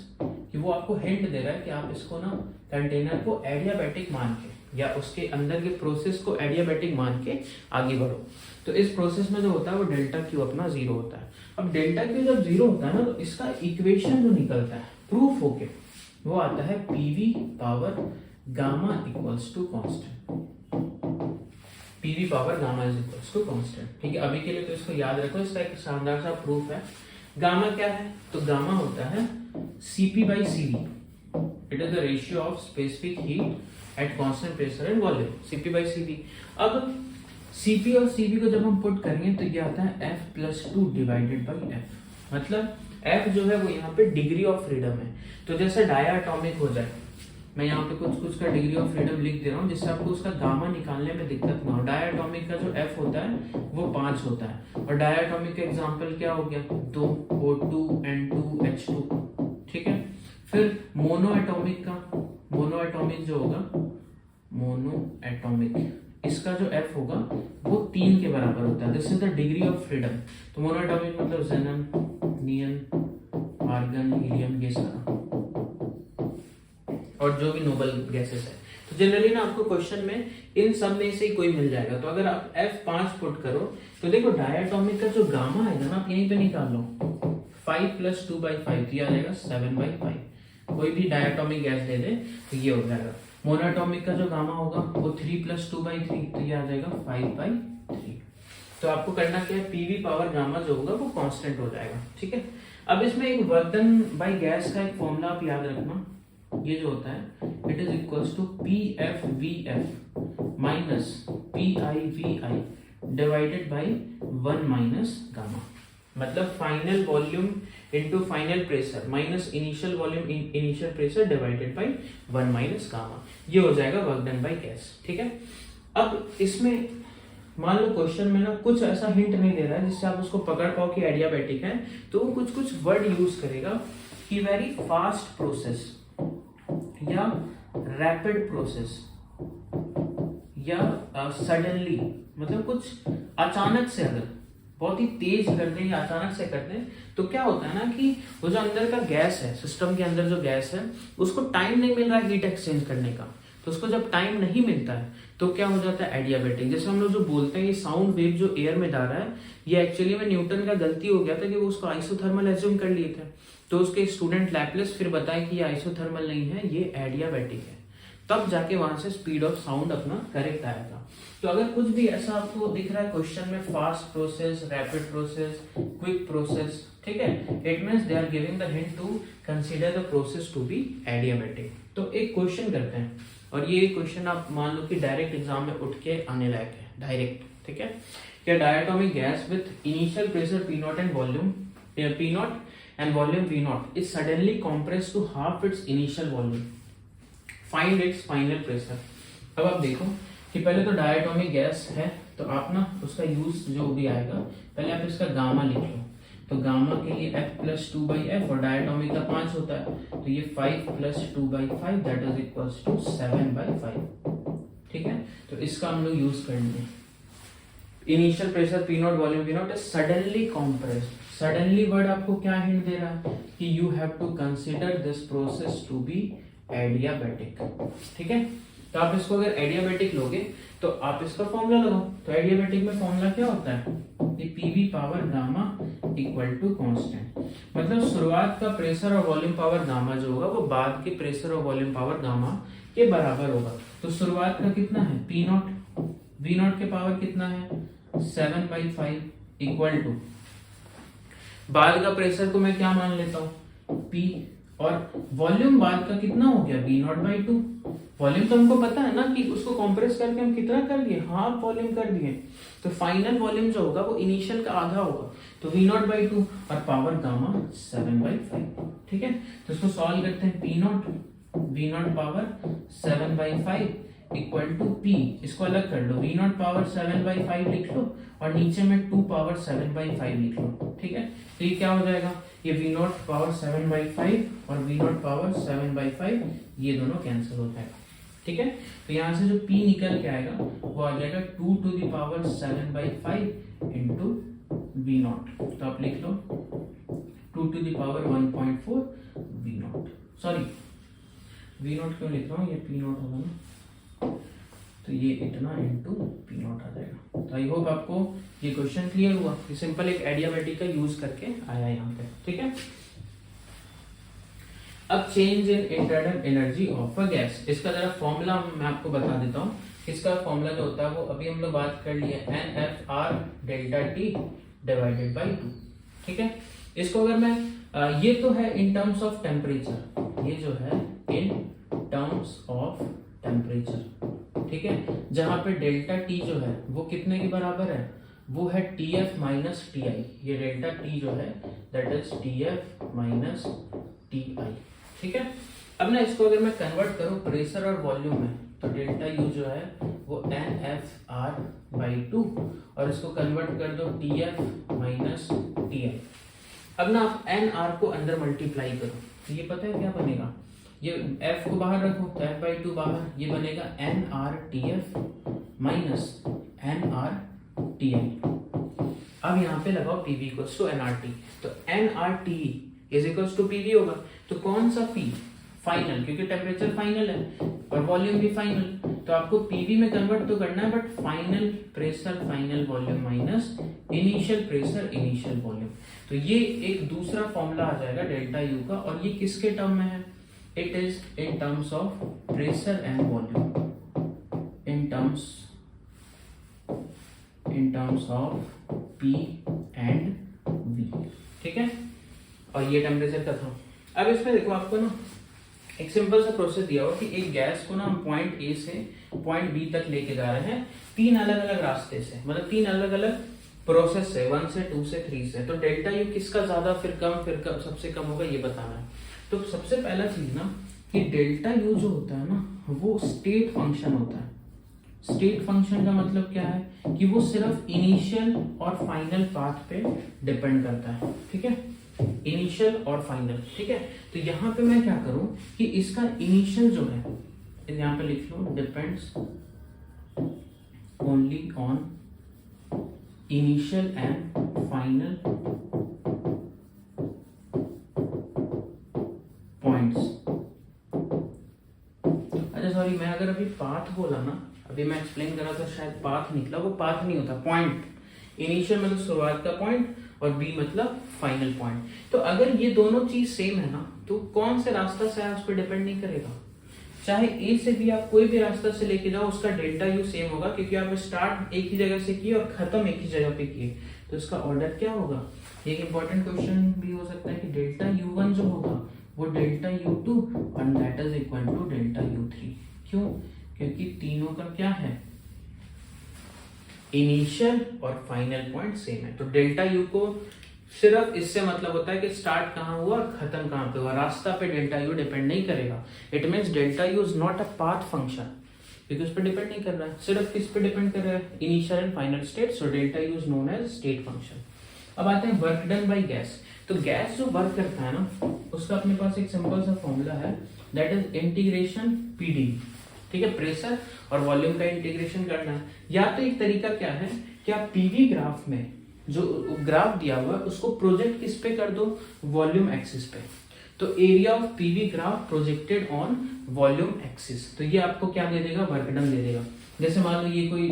Speaker 1: कि वो आपको हिंट दे रहा है कि आप इसको ना कंटेनर को एडियाबैटिक मान के या उसके अंदर के प्रोसेस को एडियाबैटिक मान के आगे बढ़ो। तो इस प्रोसेस में जो होता है वो डेल्टा क्यू अपना 0 होता है। अब डेल्टा क्यू जब 0 होता है ना तो इसका इक्वेशन जो निकलता है प्रूफ होके वो आता है PV power gamma equals to constant, PV power gamma is equals to constant, ठीक है। अभी के लिए तो इसको याद रखो, इसका एक शानदार सा प्रूफ है। गामा क्या है, तो गामा होता है Cp by Cv, it is the ratio of specific heat at constant pressure and volume, Cp by Cv। अब Cp और Cv को जब हम पुट करेंगे तो ये आता है F+2 डिवाइडेड बाई F, मतलब F जो है वो यहाँ पे डिग्री ऑफ फ्रीडम है। तो जैसे डायटोमिक हो जाए, मैं यहाँ पे कुछ कुछ का डिग्री ऑफ फ्रीडम लिख दे रहा हूँ जिससे आपको उसका गामा निकालने में दिक्कत ना हो। डायटोमिक का जो F होता है वो 5 होता है, और डायटोमिक का एग्जाम्पल क्या हो गया, 2 O2 N2 H2, ठीक है। फिर मोनो एटॉमिक का, मोनो एटॉमिक जो होगा, मोनो एटॉमिक, इसका जो F होगा वो 3 के बराबर होता है। This is the degree of freedom. तो मोनो एटॉमिक मतलब जेनन, नियन, आर्गन, हीलियम, ये सारा, और जो भी नोबल गैसेस है। तो जनरली ना आपको क्वेश्चन में इन सब में से ही कोई मिल जाएगा। तो अगर आप F5 पुट करो तो देखो डायटोमिक का जो गामा है ना, आप यहीं पे निकाल लो, 5 + 2/5, तो ये आ जाएगा 7/5। कोई भी डायटोमिक गैस ले ले तो ये हो जाएगा। मोनोटोमिक का जो गामा होगा वो 3 + 2/3, तो ये आ जाएगा 5/3। तो आपको करना क्या है, पीवी पावर गामा जो होगा वो कांस्टेंट हो जाएगा, ठीक है। अब इसमें एक वर्क डन बाय गैस का एक फॉर्मूला आप याद रखना, ये जो होता है it is equals to PFVF minus PIVI divided by 1 minus gamma. मतलब final volume into final pressure minus initial volume initial pressure divided by 1 minus gamma, ये हो जाएगा वर्क डन बाय गैस, ठीक है। अब इसमें मान लो क्वेश्चन में ना कुछ ऐसा हिंट नहीं दे रहा है जिससे आप उसको पकड़ पाओ कि एडियाबैटिक है, तो वो कुछ कुछ वर्ड यूज करेगा कि वेरी फास्ट प्रोसेस या रैपिड प्रोसेस या सडनली, मतलब कुछ अचानक से अगर बहुत ही तेज कर दें या अचानक से कर दें तो क्या होता है ना कि वो जो अंदर का गैस है, सिस्टम के अंदर जो गैस है, उसको टाइम नहीं मिल रहा है हीट एक्सचेंज करने का। तो उसको जब टाइम नहीं मिलता है तो क्या हो जाता है, एडियाबैटिक। जैसे हम लोग जो बोलते हैं ये साउंड वेव जो एयर में जा रहा है, ये एक्चुअली में न्यूटन का गलती हो गया था कि वो उसको आइसोथर्मल एज्यूम कर लिए थे। तो उसके स्टूडेंट लैपलेस फिर बताए कि ये आइसोथर्मल नहीं है, ये एडियाबैटिक है। तब जाके वहां से स्पीड ऑफ साउंड अपना करेक्ट आया था। तो अगर कुछ भी ऐसा आपको दिख रहा है क्वेश्चन में, fast process, rapid process, quick process, ठीक है, it means they are giving the hint to consider the process to be adiabatic. तो एक क्वेश्चन करते हैं, और ये क्वेश्चन आप मान लो कि डायरेक्ट एग्जाम में उठ के आने लायक है, डायरेक्ट, ठीक है। क्या diatomic gas with initial pressure P0 and volume P0 and volume V0 is suddenly compressed to half its initial volume. Find its final pressure. अब आप देखो कि पहले तो डायटोमिक गैस है, तो आप ना उसका यूज जो भी आएगा, पहले आप इसका गामा लिख लो। तो गामा के लिए F + 2/F, और डायटोमिक का 5 होता है, तो ये 5 + 2/5 दैट इज इक्वल्स टू 7/5, ठीक है। तो इसका हम लोग यूज करेंगे। Initial pressure P0 volume V0 is suddenly compressed. Suddenly word आपको क्या हिंट दे रहा है कि you have to consider this process to be adiabatic, ठीक है। तो आप इसको अगर एडियाबैटिक लोगे तो आप इसका फॉर्मूला लगाओ। तो एडियाबैटिक में फॉर्मूला क्या होता है, ये PV power gamma equal to constant. मतलब शुरुआत का प्रेशर और वॉल्यूम पावर गामा जो होगा वो बाद के प्रेशर और वॉल्यूम पावर गामा के बराबर होगा। तो शुरुआत का कितना है P0, V0 के पावर कितना है 7/5 इक्वल टू, बाद का प्रेशर को मैं क्या मान लेता हूँ P, और वॉल्यूम बाद का कितना हो गया V0/2। वॉल्यूम तो हमको पता है ना कि उसको कंप्रेस करके हम कितना कर दिए, हाफ वॉल्यूम कर दिए। तो फाइनल वॉल्यूम जो होगा वो इनिशियल का आधा होगा, तो V0/2, और पावर गामा 7/5, ठीक है। तो इसको सॉल्व करते हैं, P0 V0 power 7/5 equal to P, इसको अलग कर लो, V0 पावर 7/5 लिख लो और नीचे में 2 पावर 7/5 लिख लो, ठीक है। तो ये क्या हो जाएगा, ये V0 पावर 7/5 और V0 पावर 7/5 ये दोनों कैंसिल हो जाएगा, ठीक है। तो यहाँ से जो P निकल के आएगा वो आ जाएगा 2 to the power 7/5 into V0। तो आप लिख लो 2 to the power 1.4 V0, sorry V0 क्यों लिख रहा हूँ, ये P0 होगा ना, तो ये इतना इंटू P0 आ जाएगा। तो आई होप आपको ये क्वेश्चन क्लियर हुआ। ये सिंपल एक एडियाबैटिक का यूज करके आया यहाँ पे, ठीक है। अब change in internal energy of a gas, इसका जरा फॉर्मूला मैं आपको बता देता हूँ। इसका फॉर्मूला जो होता है वो अभी हम लोग बात कर लिए, NFR delta T divided by 2, ठीक है। इसको अगर मैं ये तो है इन टर्म्स ऑफ टेम्परेचर, ये जो है इन टर्म्स ऑफ टेम्परेचर, ठीक है, जहां पे डेल्टा T जो है वो कितने के बराबर है, वो है TF माइनस TI। ये डेल्टा T जो है that is TF minus TI। ठीक है, अब ना इसको अगर मैं कन्वर्ट करूं प्रेशर और वॉल्यूम में तो डेल्टा U जो है वो NFR/2 और इसको कन्वर्ट कर दो TF माइनस TI। अब ना आप NR को अंदर मल्टीप्लाई करो तो ये पता है क्या बनेगा, ये F को बाहर रखो तो F/2 बाहर, ये बनेगा NRTF माइनस NRTI। अब यहाँ पे लगाओ PV इक्वल्स टू NRT, तो NRT is equals to PV होगा। तो कौन सा P? फाइनल, क्योंकि टेम्परेचर फाइनल है और वॉल्यूम भी फाइनल, तो आपको PV में कन्वर्ट तो करना है, but final pressure final volume minus initial pressure initial volume. तो ये एक दूसरा फॉर्मूला आ जाएगा डेल्टा U का, और ये किसके टर्म में है? It is in terms of pressure and volume, in terms of P and V। ठीक है, और ये टेम्परेचर का था। अब इसमें देखो आपको ना एक सिंपल सा प्रोसेस दिया हुआ कि एक गैस को ना हम पॉइंट A से पॉइंट B तक लेके जा रहे हैं 3 अलग अलग रास्ते से, मतलब 3 अलग अलग प्रोसेस से, 1 से 2 से 3 से। तो डेल्टा U किसका ज्यादा फिर कम सबसे कम होगा ये बताना है। तो सबसे पहला चीज ना कि डेल्टा U जो होता है ना वो स्टेट फंक्शन होता है। स्टेट फंक्शन का मतलब क्या है कि वो सिर्फ इनिशियल और फाइनल पाथ पे डिपेंड करता है। ठीक है, इनिशियल और फाइनल। ठीक है, तो यहाँ पे मैं क्या करूं कि इसका इनिशियल जो है यहाँ पे लिख लो depends only on initial and final points. अच्छा सॉरी, मैं अगर अभी पाथ बोला ना, अभी मैं एक्सप्लेन कर रहा था शायद पाथ निकला, वो पाथ नहीं होता, पॉइंट। इनिशियल मतलब शुरुआत का पॉइंट और B मतलब फाइनल पॉइंट। तो अगर ये दोनों चीज सेम है ना तो कौन से रास्ता से है उस पर डिपेंड नहीं करेगा। चाहे A से B आप कोई भी रास्ता से लेके जाओ उसका डेल्टा U सेम होगा, क्योंकि आप स्टार्ट एक ही जगह से किए और खत्म एक ही जगह पे किए, तो इसका ऑर्डर क्या होगा। एक इंपॉर्टेंट क्वेश्चन भी हो सकता है कि डेल्टा U1 जो होगा वो डेल्टा U2 और that is equal to delta U3। क्यों? क्योंकि तीनों का क्या है, इनिशियल और फाइनल पॉइंट सेम है। तो डेल्टा U को सिर्फ इससे मतलब होता है कि स्टार्ट कहाँ हुआ और खत्म कहाँ पे हुआ, रास्ता पे डेल्टा U डिपेंड नहीं करेगा। It means delta U is not a path function, क्योंकि उस पर डिपेंड नहीं कर रहा है, सिर्फ किस पे डिपेंड कर रहा है, initial and final state. So delta U is known as state function. अब आते हैं वर्क डन बाय गैस। तो गैस जो वर्क करता है ना उसका अपने पास एक सिंपल सा फॉर्मूला है दैट इज इंटीग्रेशन PD। ठीक है, प्रेशर और वॉल्यूम का इंटीग्रेशन करना है। या तो एक तरीका क्या है कि आप PV ग्राफ में जो ग्राफ दिया हुआ है उसको प्रोजेक्ट किस पे कर दो, वॉल्यूम एक्सिस पे। तो area of PV graph projected on volume axis, तो ये आपको क्या दे देगा, वर्क डन दे देगा। जैसे मान लो ये कोई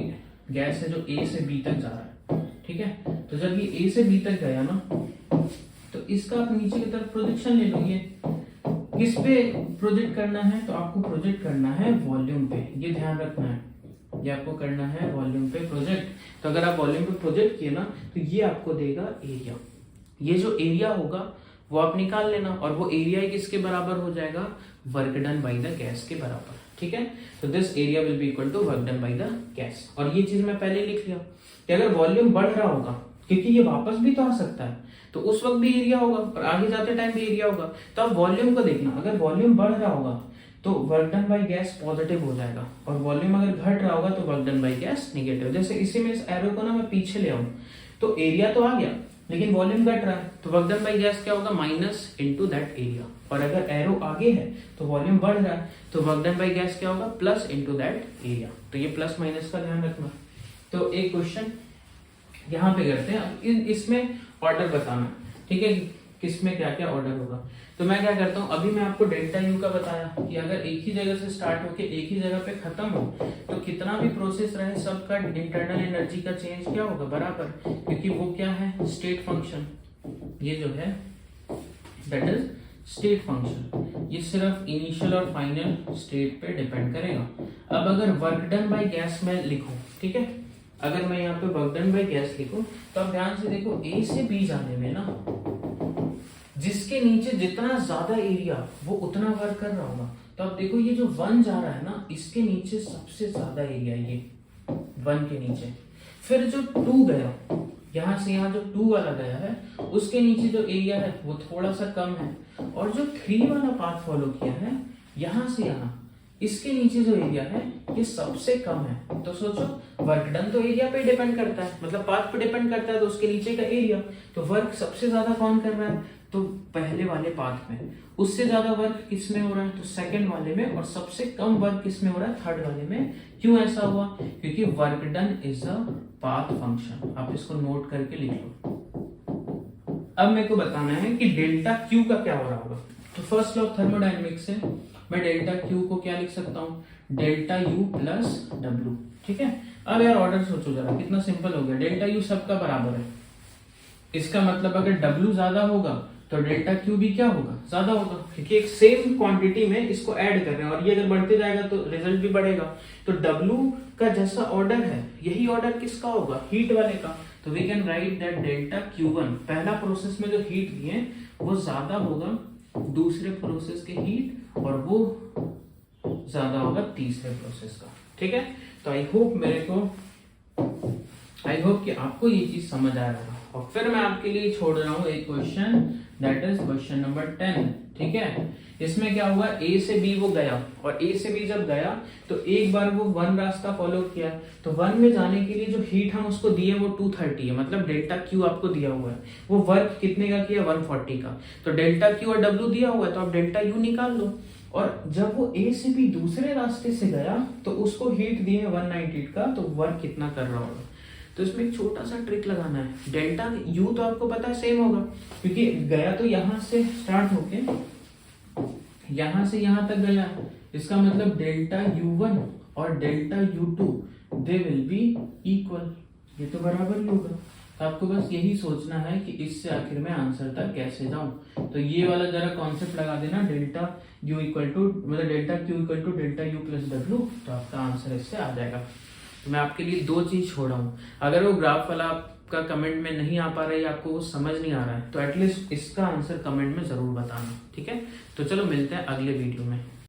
Speaker 1: गैस है जो A से B तक जा रहा है। ठीक है, तो जब ये A से B तक गया ना तो इसका आप नीचे की तरफ प्रोजेक्शन ले लो। ये किस पे प्रोजेक्ट करना है, तो आपको प्रोजेक्ट करना है वॉल्यूम पे, ये ध्यान रखना है, ये आपको करना है वॉल्यूम पे प्रोजेक्ट। तो अगर आप वॉल्यूम पे प्रोजेक्ट किए ना तो ये आपको देगा एरिया। ये जो एरिया होगा वो आप निकाल लेना, और वो एरिया किसके बराबर हो जाएगा, work done by the gas के बराबर। ठीक है, तो this area will be equal to work done by the gas. और ये चीज मैं पहले लिख लिया कि अगर वॉल्यूम बढ़ रहा होगा, क्योंकि ये वापस भी तो आ सकता है, तो उस वक्त भी एरिया होगा और आगे जाते टाइम भी एरिया होगा। तो आप वॉल्यूम को देखना, अगर वॉल्यूम बढ़ रहा होगा तो work done by gas positive हो जाएगा, और वॉल्यूम अगर घट रहा होगा तो work done by gas negative. जैसे इसी में इस एरो को ना मैं पीछे ले आऊं तो एरिया तो आ गया लेकिन वॉल्यूम घट रहा है, तो वर्क डन बाय गैस क्या होगा, माइनस इनटू दैट एरिया। और अगर एरो आगे है तो वॉल्यूम बढ़ रहा है, तो वर्क डन बाय गैस क्या होगा, प्लस इनटू दैट एरिया। तो ये प्लस माइनस का ध्यान रखना। तो एक क्वेश्चन यहाँ पे करते हैं, इसमें ऑर्डर बताना। ठीक है, किसमें क्या क्या ऑर्डर होगा। तो मैं क्या करता हूँ, अभी मैं आपको डेल्टा U का बताया कि अगर एक ही जगह से स्टार्ट होके एक ही जगह पे खत्म हो तो कितना भी प्रोसेस रहे सबका इंटरनल एनर्जी का चेंज क्या होगा, बराबर, क्योंकि वो क्या है, स्टेट फंक्शन। ये जो है दैट इज स्टेट फंक्शन, ये सिर्फ इनिशियल और फाइनल स्टेट पे डिपेंड करेगा। अब अगर वर्क डन बाय गैस में लिखूं, ठीक है, अगर मैं यहाँ पे वर्क डन बाय गैस लिखूं तो आप ध्यान से देखो A से B जाने में ना जिसके नीचे जितना ज्यादा एरिया वो उतना वर्क कर रहा होगा। तो आप देखो ये जो 1 जा रहा है ना इसके नीचे सबसे ज्यादा एरिया, ये 1 के नीचे। फिर जो 2 गया, यहाँ से यहाँ जो 2 वाला गया है, उसके नीचे जो एरिया है वो थोड़ा सा कम है, और जो 3 वाला पाथ फॉलो किया है यहाँ से यहाँ, इसके नीचे जो एरिया है ये सबसे कम है। तो सोचो वर्क डन तो एरिया पे डिपेंड करता है, मतलब पाथ पे डिपेंड करता है, तो उसके नीचे का एरिया, तो वर्क सबसे ज्यादा कौन कर रहा है, तो पहले वाले पाथ में। उससे ज्यादा वर्क किस में हो रहा है, तो सेकंड वाले में, और सबसे कम वर्क किस में हो रहा है, थर्ड वाले में। क्यों ऐसा हुआ, क्योंकि work done is a path function. आप इसको नोट करके लिख लो। अब मेरे को बताना है कि डेल्टा क्यू का क्या हो रहा होगा। तो फर्स्ट लॉ ऑफ थर्मोडायनेमिक्स से मैं डेल्टा क्यू को क्या लिख सकता हूँ, डेल्टा यू प्लस डब्ल्यू। ठीक है, अब यार ऑर्डर सोचो जरा, कितना सिंपल हो गया। डेल्टा यू सबका बराबर है, इसका मतलब अगर डब्ल्यू ज्यादा होगा तो डेल्टा क्यू भी क्या होगा, ज्यादा होगा, क्योंकि एक सेम क्वांटिटी में इसको ऐड कर रहे हैं, और ये अगर बढ़ते जाएगा तो रिजल्ट भी बढ़ेगा। तो डब्ल्यू का जैसा ऑर्डर है यही ऑर्डर किसका होगा, हीट वाले का। तो we can write that delta Q1 पहला प्रोसेस में जो हीट दिए वो ज्यादा होगा दूसरे प्रोसेस के हीट, और वो ज्यादा होगा तीसरे प्रोसेस का। ठीक है, तो आई होप कि आपको ये चीज समझ आ रहा है। और फिर मैं आपके लिए छोड़ रहा हूँ एक question, that is question number 10। ठीक है, इसमें क्या हुआ, ए से बी वो गया, और ए से बी जब गया तो एक बार वो 1 रास्ता फॉलो किया, तो 1 में जाने के लिए जो हीट हम उसको दिए वो 230 है, मतलब डेल्टा क्यू आपको दिया हुआ है। वो वर्क कितने का किया, 140 का। तो डेल्टा क्यू और डब्ल्यू दिया हुआ है, तो आप डेल्टा यू निकाल लो। और जब वो ए से बी दूसरे रास्ते से गया तो उसको हीट दिए 190 का, तो वर्क कितना कर रहा होगा। तो इसमें एक छोटा सा ट्रिक लगाना है। डेल्टा यू तो आपको पता है सेम होगा, क्योंकि गया तो यहां से स्टार्ट होके यहां से यहां तक गया, इसका मतलब डेल्टा U1 और delta U2 they will be equal, ये तो बराबर ही होगा। तो आपको बस यही सोचना है कि इससे आखिर में आंसर तक कैसे जाऊं। तो ये वाला जरा कॉन्सेप्ट लगा देना, डेल्टा यू इक्वल टू, मतलब delta Q equal to delta U plus W, तो आपका आंसर इससे आ जाएगा। तो मैं आपके लिए 2 चीज छोड़ा हूँ। अगर वो ग्राफ वाला आपका कमेंट में नहीं आ पा रहा है या आपको वो समझ नहीं आ रहा है, तो एटलीस्ट इसका आंसर कमेंट में जरूर बताना। ठीक है, तो चलो मिलते हैं अगले वीडियो में।